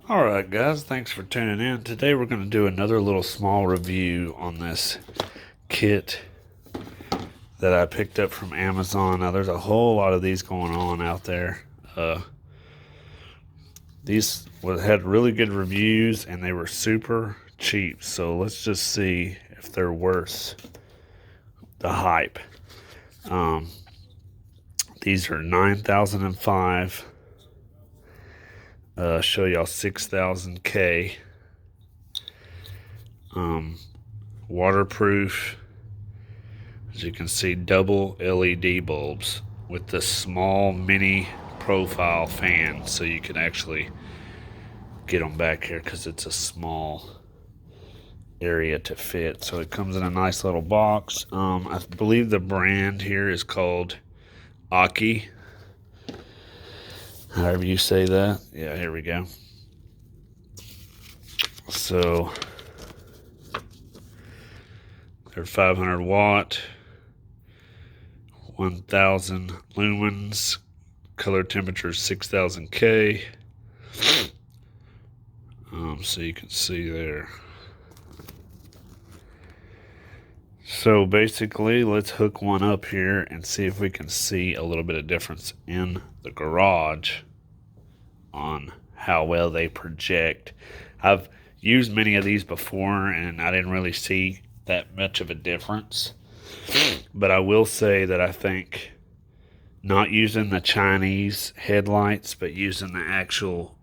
Alright guys, thanks for tuning in. Today we're going to do another little small review on this kit that I picked up from Amazon. Now there's a whole lot of these going on out there. These had really good reviews and they were super cheap. So let's just see if they're worth the hype. These are 9005. Show y'all 6000K. Waterproof, as you can see, double LED bulbs with the small mini profile fan, so you can actually get them back here because it's a small area to fit. So it comes in a nice little box. I believe the brand here is called Aukee, however you say that. Yeah, here we go. So they're 500 watt, 1000 lumens, color temperature 6000K. So you can see there. So basically, let's hook one up here and see if we can see a little bit of difference in the garage on how well they project. I've used many of these before and I didn't really see that much of a difference. But I will say that I think not using the Chinese headlights, but using the actual,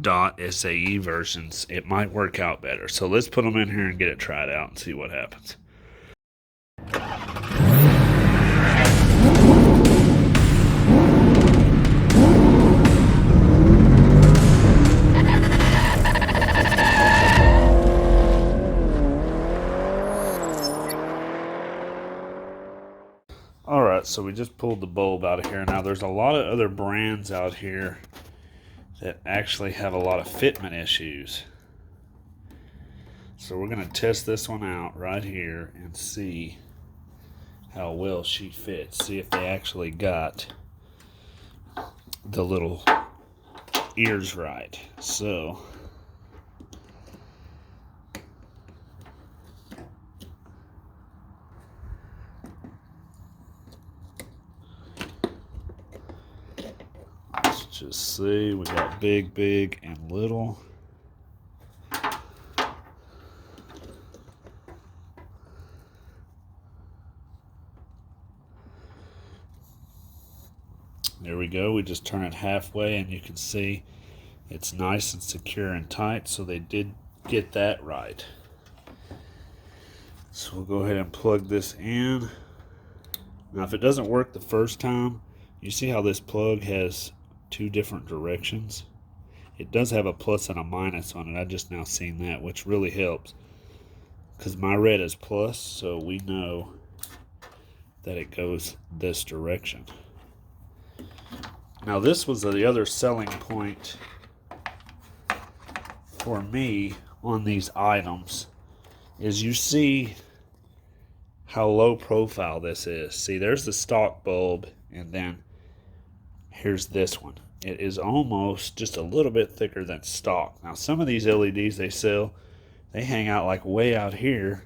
dot SAE versions, it might work out better. So let's put them in here and get it tried out and see what happens. Alright, so we just pulled the bulb out of here. Now there's a lot of other brands out here that actually have a lot of fitment issues. So we're going to test this one out right here and see how well she fits. See if they actually got the little ears right. So let's just see. We got big, big, and little. There we go. We just turn it halfway and you can see it's nice and secure and tight. So they did get that right. So we'll go ahead and plug this in. Now if it doesn't work the first time, you see how this plug has two different directions? It does have a plus and a minus on it. I just now seen that, which really helps because my red is plus, so we know that it goes this direction. Now this was the other selling point for me on these items, is you see how low profile this is. See, there's the stock bulb, and then here's this one. It is almost just a little bit thicker than stock. Now some of these LEDs they sell, they hang out like way out here,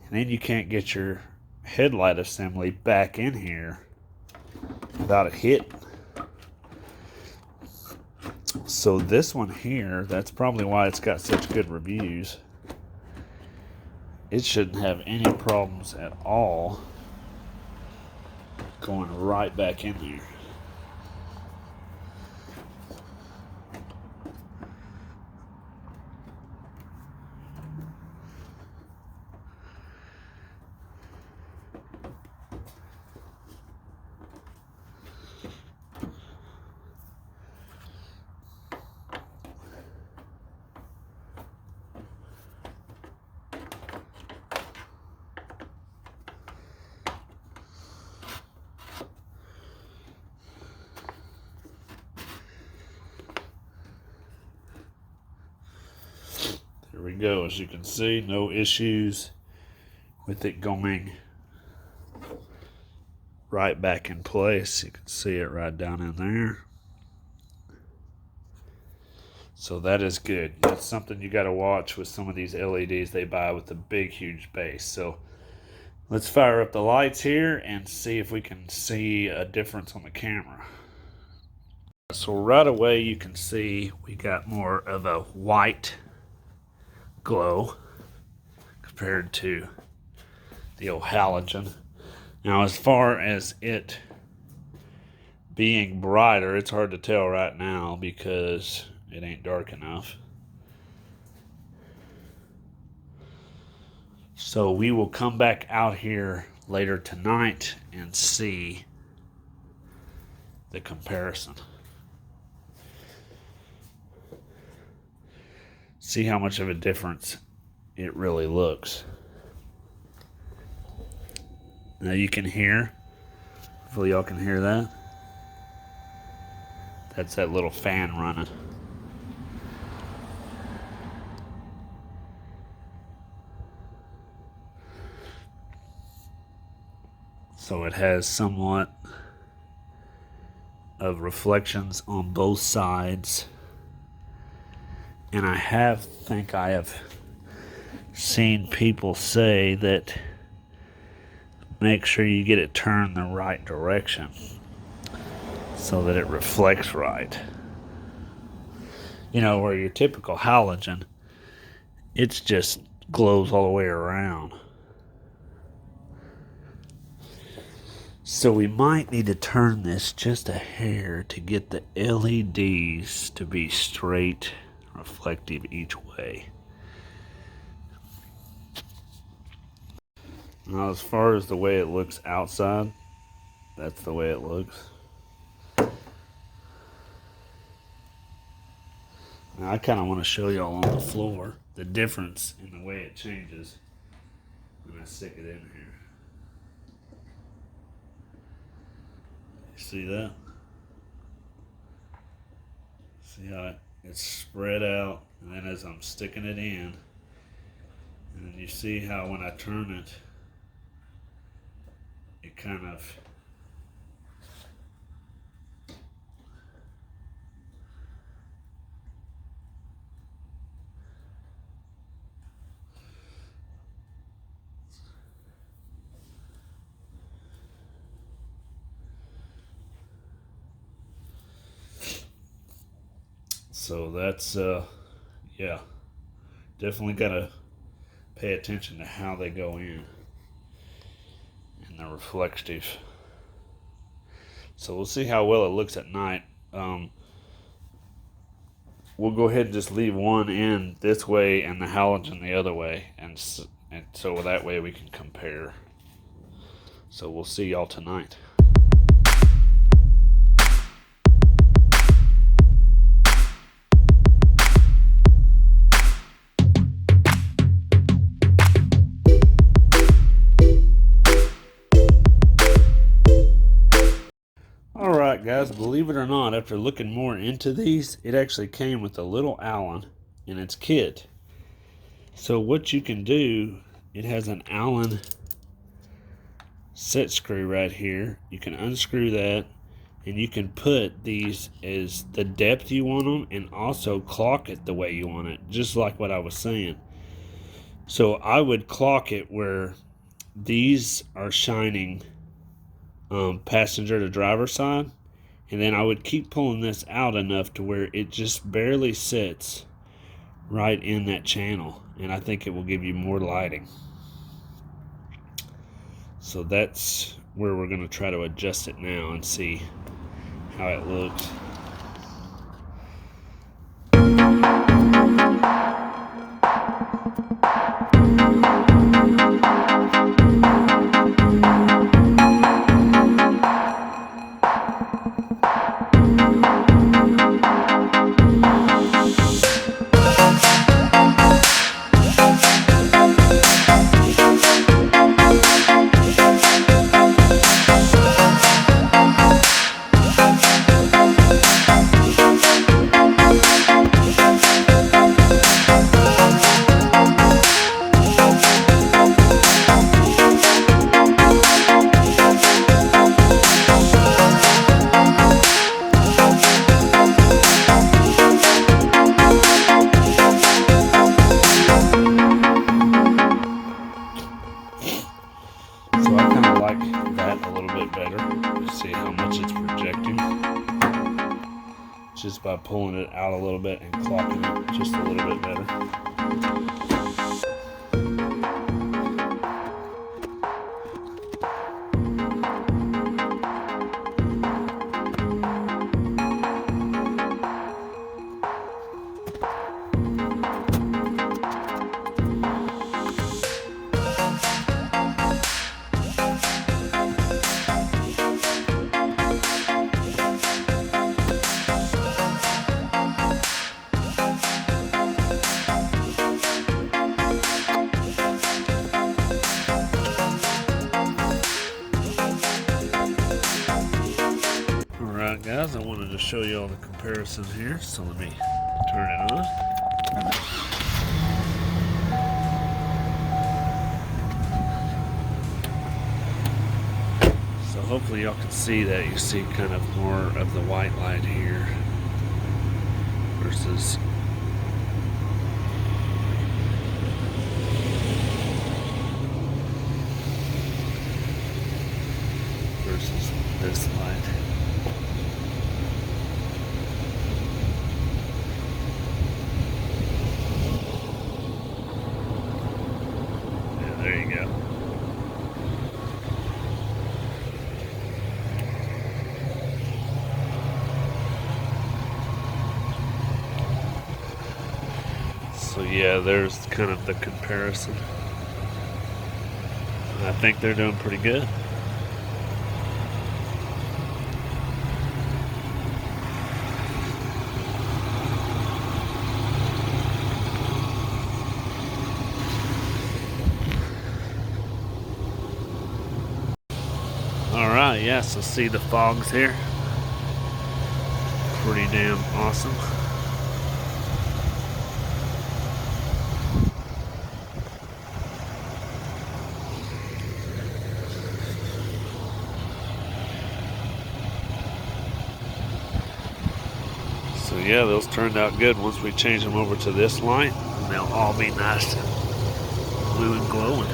and then you can't get your headlight assembly back in here without it hitting. So this one here, that's probably why it's got such good reviews. It shouldn't have any problems at all going right back in there. There we go. As you can see, no issues with it going right back in place. You can see it right down in there. So that is good. That's something you got to watch with some of these LEDs they buy with the big, huge base. So let's fire up the lights here and see if we can see a difference on the camera. So right away you can see we got more of a white glow compared to the old halogen. Now as far as it being brighter, it's hard to tell right now because it ain't dark enough. So we will come back out here later tonight and see the comparison. See how much of a difference it really looks. Now you can hear, hopefully y'all can hear that. That's that little fan running. So it has somewhat of reflections on both sides. And I think I have seen people say that make sure you get it turned the right direction so that it reflects right. You know, where your typical halogen, it's just glows all the way around. So we might need to turn this just a hair to get the LEDs to be straight, reflective each way. Now as far as the way it looks outside, that's the way it looks. Now I kind of want to show y'all on the floor the difference in the way it changes when I stick it in here. You see that? See how it's spread out, and then as I'm sticking it in, and then you see how when I turn it, it kind of so that's yeah, definitely gotta pay attention to how they go in and the reflective. So we'll see how well it looks at night. We'll go ahead and just leave one in this way and the halogen the other way, and so that way we can compare. So we'll see y'all tonight. Alright guys, believe it or not, after looking more into these, it actually came with a little Allen in its kit. So what you can do, it has an Allen set screw right here. You can unscrew that, and you can put these as the depth you want them, and also clock it the way you want it, just like what I was saying. So I would clock it where these are shining passenger to driver side, and then I would keep pulling this out enough to where it just barely sits right in that channel, and I think it will give you more lighting. So that's where we're going to try to adjust it now and see how it looks. pulling it out a little bit and clocking it just a little bit better. Alright guys, I wanted to show you all the comparison here, so let me turn it on. So hopefully y'all can see that. You see kind of more of the white light here versus this light. There you go. So yeah, there's kind of the comparison. I think they're doing pretty good. Alright, yeah, so see the fogs here? Pretty damn awesome. So yeah, those turned out good. Once we change them over to this light, they'll all be nice and blue and glowing.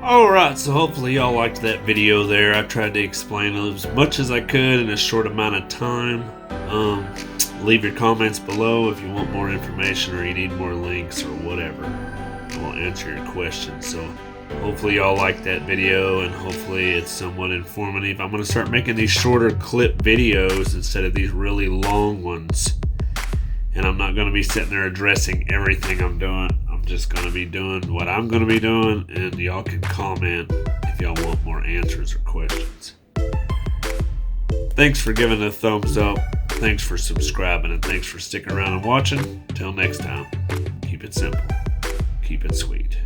Alright, so hopefully y'all liked that video there. I tried to explain as much as I could in a short amount of time. Leave your comments below if you want more information or you need more links or whatever. I'll answer your questions. So hopefully y'all liked that video and hopefully it's somewhat informative. I'm going to start making these shorter clip videos instead of these really long ones. And I'm not going to be sitting there addressing everything I'm doing. I'm just going to be doing what I'm going to be doing, and y'all can comment if y'all want more answers or questions. Thanks for giving a thumbs up. Thanks for subscribing, and thanks for sticking around and watching. Till next time, keep it simple, keep it sweet.